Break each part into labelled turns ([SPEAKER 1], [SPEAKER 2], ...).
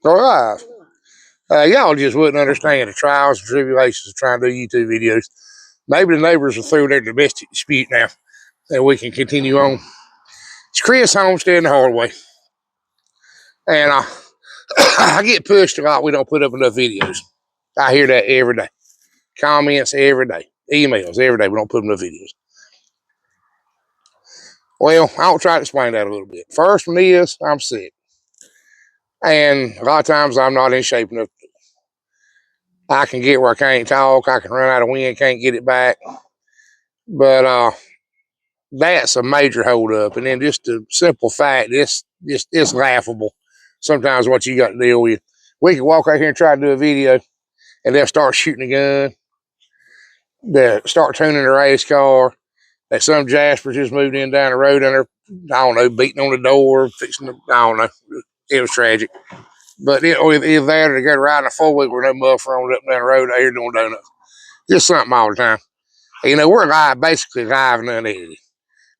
[SPEAKER 1] All right. Y'all just wouldn't understand the trials and tribulations of trying to do YouTube videos. Maybe the neighbors are through their domestic dispute now, and we can continue on. It's Chris Homestead in the hard way. And I get pushed a lot. We don't put up enough videos. I hear that every day. Comments every day. Emails every day. We don't put enough videos. Well, I'll try to explain that a little bit. First one is I'm sick. And a lot of times I'm not in shape enough. I can get where I can't talk. I can run out of wind, can't get it back. But that's a major holdup. And then just the simple fact, it's laughable sometimes what you got to deal with. We can walk out here and try to do a video, and they'll start shooting a gun. They'll start tuning the race car. That some Jasper just moved in down the road and they're, I don't know, beating on the door, fixing the, I don't know. It was tragic. But either that or they go riding a 4-wheel with no muffler on up down the road out here doing donuts. Just something all the time. And, we're live, basically live and unedited.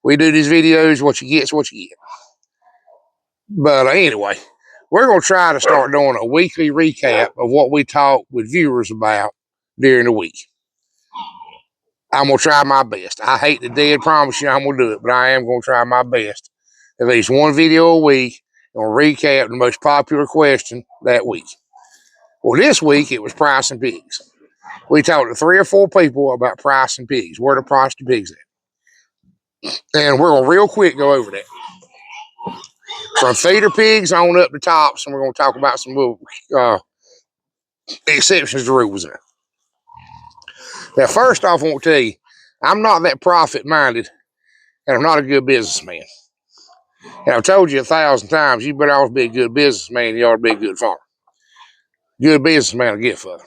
[SPEAKER 1] We do these videos, what you get is what you get. But anyway, we're going to try to start doing a weekly recap of what we talk with viewers about during the week. I'm going to try my best. I hate to dead promise you I'm going to do it, but I am going to try my best. At least one video a week and we'll recap the most popular question that week. Well, this week it was pricing pigs. We talked to 3 or 4 people about pricing pigs, where to price the pigs at. And we're going to real quick go over that. From feeder pigs on up to tops, and we're going to talk about some little exceptions to rules there. Now, first off, I want to tell you, I'm not that profit-minded, and I'm not a good businessman. And I've told you 1,000 times, you better always be a good businessman, you ought to be a good farmer. Good businessman will get for it.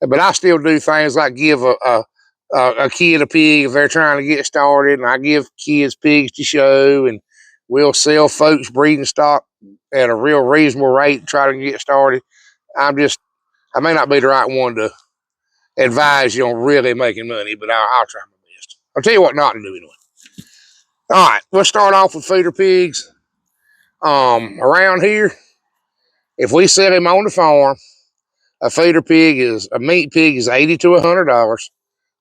[SPEAKER 1] But I still do things like give a kid a pig if they're trying to get started, and I give kids pigs to show, and we'll sell folks breeding stock at a real reasonable rate to try to get started. I may not be the right one to advise you on really making money, but I'll try my best. I'll tell you what not to do anyway. All right, let's start off with feeder pigs. Around here, if we sell him on the farm, a meat pig is $80 to $100.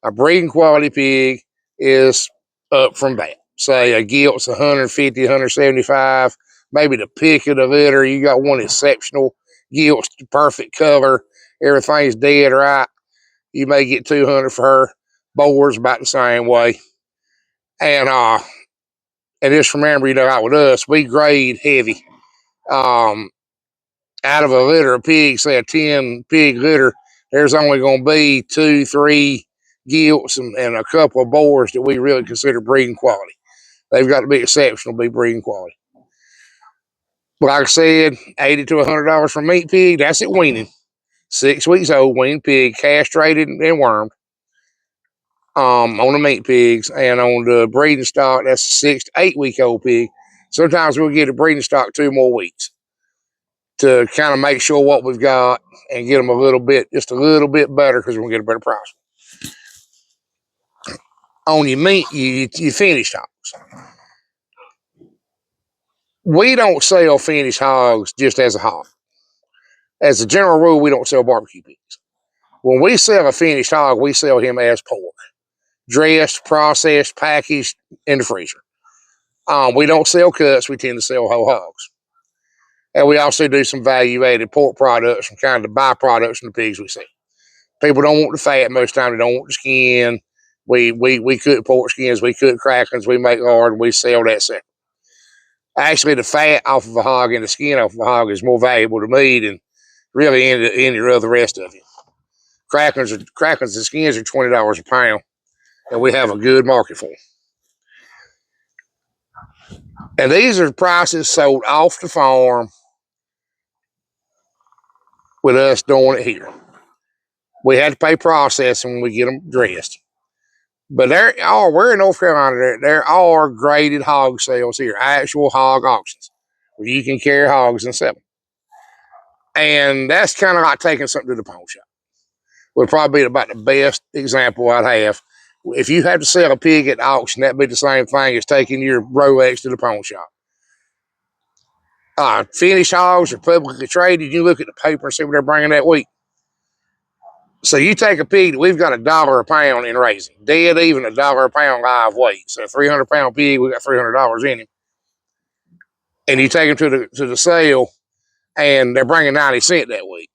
[SPEAKER 1] A breeding quality pig is up from that. Say a gilt's 150, 175. Maybe the pick of the litter, you got one exceptional gilt's, perfect color, everything's dead right. You may get 200 for her. Boars about the same way. And just remember, out with us, we grade heavy. Out of a litter of pigs, say a 10 pig litter, there's only going to be 2, 3 gilts and a couple of boars that we really consider breeding quality. They've got to be exceptional to be breeding quality. Like I said, $80 to $100 for meat pig, that's at weaning. 6 weeks old weaned pig, castrated and wormed. On the meat pigs, and on the breeding stock, that's a 6 to 8 week old pig. Sometimes we'll get a breeding stock 2 more weeks to kind of make sure what we've got and get them just a little bit better because we'll get a better price. On your meat, you finished hogs. We don't sell finished hogs just as a hog. As a general rule, we don't sell barbecue pigs. When we sell a finished hog, we sell him as pork, dressed, processed, packaged in the freezer. We don't sell cuts. We tend to sell whole hogs. And we also do some value-added pork products from kind of the byproducts from the pigs we sell. People don't want the fat most of the time. They don't want the skin. We cook pork skins. We cook crackers. We make lard. And we sell that separate. Actually, the fat off of a hog and the skin off of a hog is more valuable to me than really any of the rest of it. Crackers and skins are $20 a pound, and we have a good market for them. And these are prices sold off the farm with us doing it here. We had to pay processing when we get them dressed. But we're in North Carolina. There are graded hog sales here, actual hog auctions, where you can carry hogs and sell them. And that's kind of like taking something to the pawn shop. Would probably be about the best example I'd have. If you had to sell a pig at auction, that'd be the same thing as taking your Rolex to the pawn shop. Finished hogs are publicly traded. You look at the paper and see what they're bringing that week. So you take a pig that we've got $1 a pound in raising, dead even $1 a pound live weight. So a 300-pound pig, we got $300 in him. And you take him to the sale, and they're bringing 90 cents that week.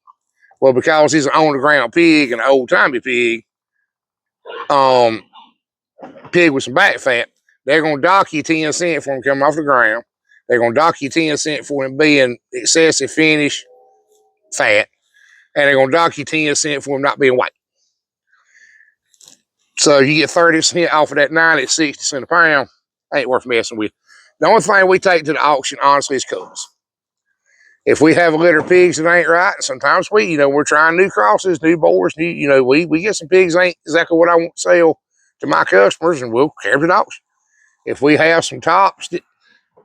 [SPEAKER 1] Well, because he's an on-the-ground pig and an old-timey pig, pig with some back fat, they're going to dock you 10 cents for him coming off the ground. They're going to dock you 10 cents for him being excessive finish fat. And they're going to dock you 10 cents for him not being white. So you get 30 cents off of that 90, 60 cents a pound. Ain't worth messing with. The only thing we take to the auction, honestly, is cubs. If we have a litter of pigs that ain't right, sometimes we're trying new crosses, new boars, we get some pigs that ain't exactly what I want to sell to my customers, and we'll carry it auction. If we have some tops that,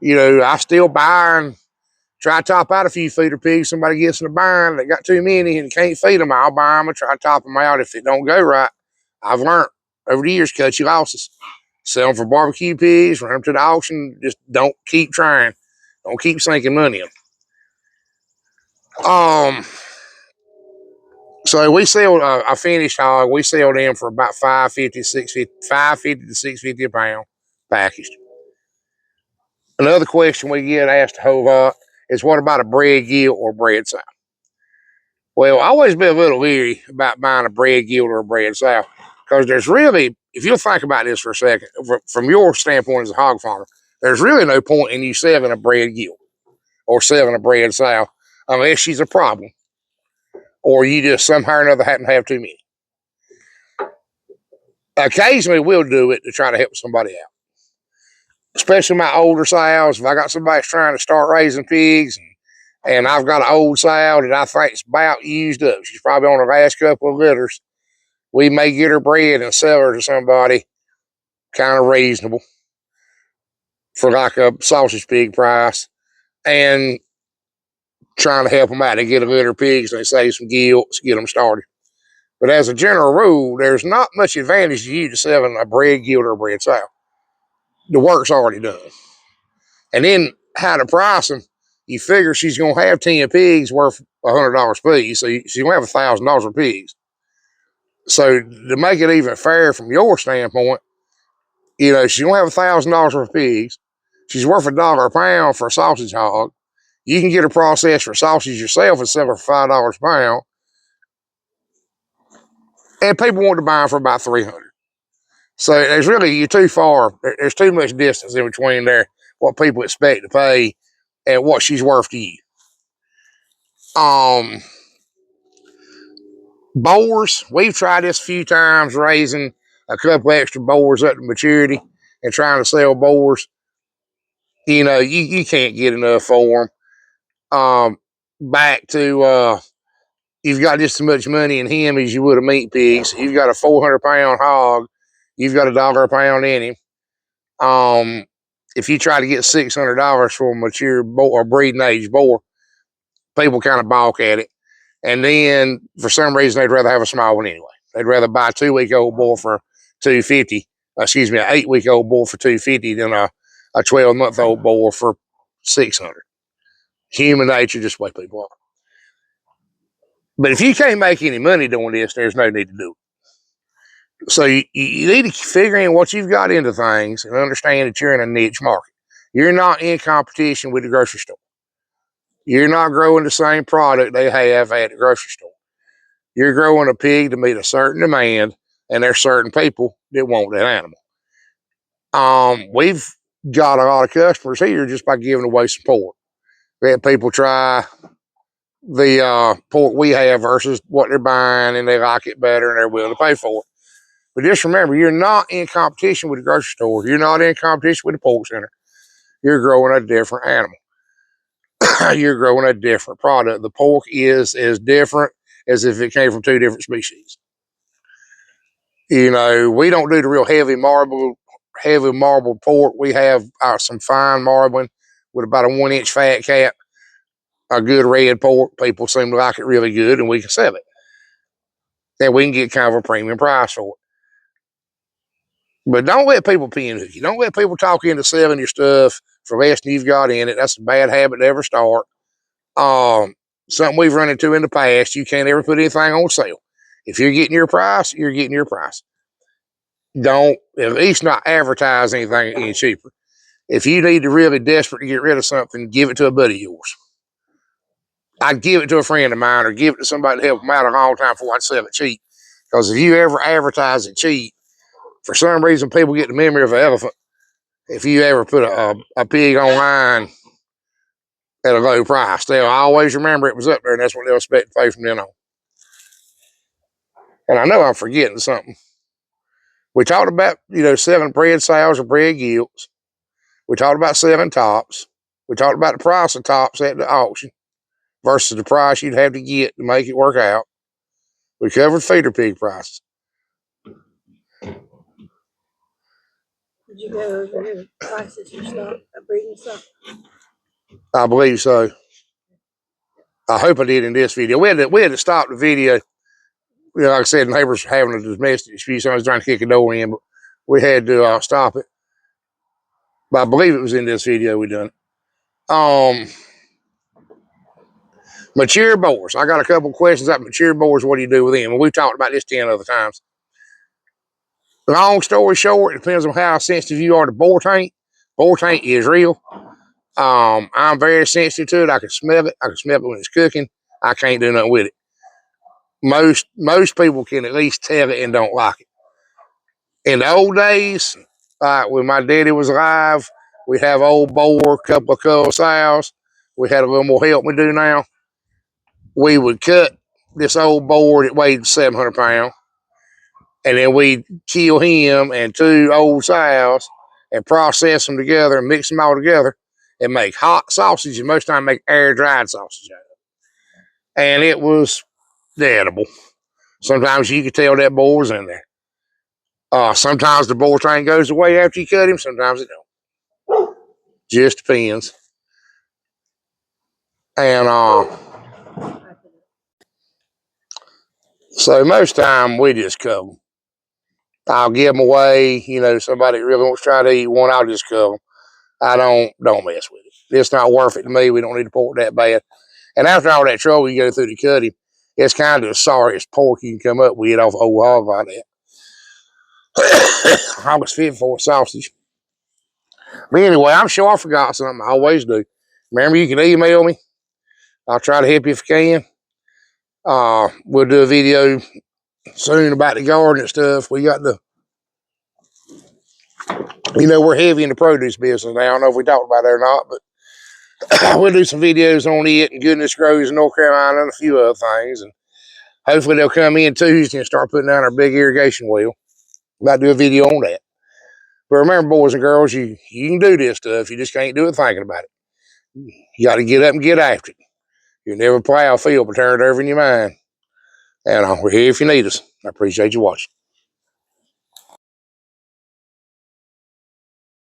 [SPEAKER 1] I still buy and try to top out a few feeder pigs. Somebody gets in a bind, they got too many and can't feed them, I'll buy them and try to top them out. If it don't go right, I've learned over the years, cut your losses. Sell them for barbecue pigs, run them to the auction. Just don't keep trying. Don't keep sinking money in them. So we sell a finished hog. We sell them for about $5.50 to $6.50 a pound packaged. Another question we get asked a whole lot is, what about a bred gilt or bred sow? Well, I always been a little leery about buying a bred gilt or a bred sow, because there's really, if you'll think about this for a second, from your standpoint as a hog farmer, there's really no point in you selling a bred gilt or selling a bred sow unless she's a problem, or you just somehow or another happen to have too many. Occasionally, we'll do it to try to help somebody out, especially my older sows. If I got somebody that's trying to start raising pigs, and I've got an old sow that I think is about used up, she's probably on her last couple of litters, we may get her bred and sell her to somebody kind of reasonable for like a sausage pig price, and trying to help them out. They get a litter of pigs, and they save some gilts, get them started. But as a general rule, there's not much advantage to you to selling a bred gilt or a bred sow. The work's already done. And then how to price them, you figure she's going to have 10 pigs worth $100 piece, so she's going to have $1,000 for pigs. So to make it even fair from your standpoint, she's going to have $1,000 worth of pigs. She's worth $1 a pound for a sausage hog. You can get her processed for sausage yourself and sell her for $5 a pound. And people want to buy them for about $300. So you're too far. There's too much distance in between there, what people expect to pay and what she's worth to you. Boars, we've tried this a few times, raising a couple extra boars up to maturity and trying to sell boars. You can't get enough for them. Back to you've got just as much money in him as you would a meat pig. So you've got a 400-pound hog, you've got $1 a pound in him. If you try to get $600 for a mature boar or breeding age boar, people kind of balk at it. And then for some reason, they'd rather have a small one anyway. They'd rather buy a 2-week-old bull for $250. An 8-week-old bull for $250 than a 12-month-old bull for $600. Human nature, just the way people are. But if you can't make any money doing this, there's no need to do it. So you need to figure in what you've got into things and understand that you're in a niche market. You're not in competition with the grocery store. You're not growing the same product they have at the grocery store. You're growing a pig to meet a certain demand, and there's certain people that want that animal. We've got a lot of customers here just by giving away some pork. We have people try the pork we have versus what they're buying, and they like it better, and they're willing to pay for it. But just remember, you're not in competition with the grocery store. You're not in competition with the pork center. You're growing a different animal. You're growing a different product. The pork is as different as if it came from two different species. We don't do the real heavy marble pork. We have some fine marbling with about a 1-inch fat cap, a good red pork. People seem to like it really good, and we can sell it. And we can get kind of a premium price for it. But don't let people pinhook you. Don't let people talk into selling your stuff for less than you've got in it. That's a bad habit to ever start. Something we've run into in the past, you can't ever put anything on sale. If you're getting your price, you're getting your price. Don't at least not advertise anything any cheaper. If you need to really desperate to get rid of something, give it to a buddy of yours. I'd give it to a friend of mine or give it to somebody to help them out a long time before I'd sell it cheap. Because if you ever advertise it cheap, for some reason people get the memory of an elephant. If you ever put a pig online at a low price, they'll always remember it was up there, and that's what they'll expect to pay from then on. And I know I'm forgetting something. We talked about, selling bred sows or bred gilts. We talked about selling tops. We talked about the price of tops at the auction versus the price you'd have to get to make it work out. We covered feeder pig prices.
[SPEAKER 2] Did you go over the prices for stock, breeding stock?
[SPEAKER 1] I believe so. I hope I did in this video. We had to stop the video. Like I said, neighbors were having a domestic dispute. Someone was trying to kick a door in, but we had to stop it. But I believe it was in this video we done it. Mature boars. I got a couple questions about mature boars. What do you do with them? And we've talked about this 10 other times. Long story short, it depends on how sensitive you are to boar taint. Boar taint is real. I'm very sensitive to it. I can smell it. I can smell it when it's cooking. I can't do nothing with it. Most people can at least tell it and don't like it. In the old days, when my daddy was alive, we'd have old boar, a couple of cull sows. We had a little more help we do now. We would cut this old boar that weighed 700 pounds, and then we'd kill him and 2 old sows and process them together and mix them all together and make hot sausage, and most time make air-dried sausage out of it. And it was edible. Sometimes you could tell that boar was in there. Sometimes the boar train goes away after you cut him. Sometimes it don't. Just depends. And so most time we just cover them. I'll give them away. Somebody really wants to try to eat one, I'll just cover them. I don't mess with it. It's not worth it to me. We don't need to pork that bad. And after all that trouble you go through to cut him, it's kind of the sorriest pork you can come up with off a whole hog like that. I was fit for a sausage. But anyway, I'm sure I forgot something. I always do. Remember, you can email me. I'll try to help you if I can. We'll do a video soon about the garden and stuff. We got we're heavy in the produce business now. I don't know if we talked about it or not, but we'll do some videos on it and Goodness Grows in North Carolina and a few other things. And hopefully they'll come in Tuesday and start putting down our big irrigation well. About to do a video on that. But remember, boys and girls, you can do this stuff. You just can't do it thinking about it. You got to get up and get after it. You never plow a field, but turn it over in your mind. And we're here if you need us. I appreciate you watching.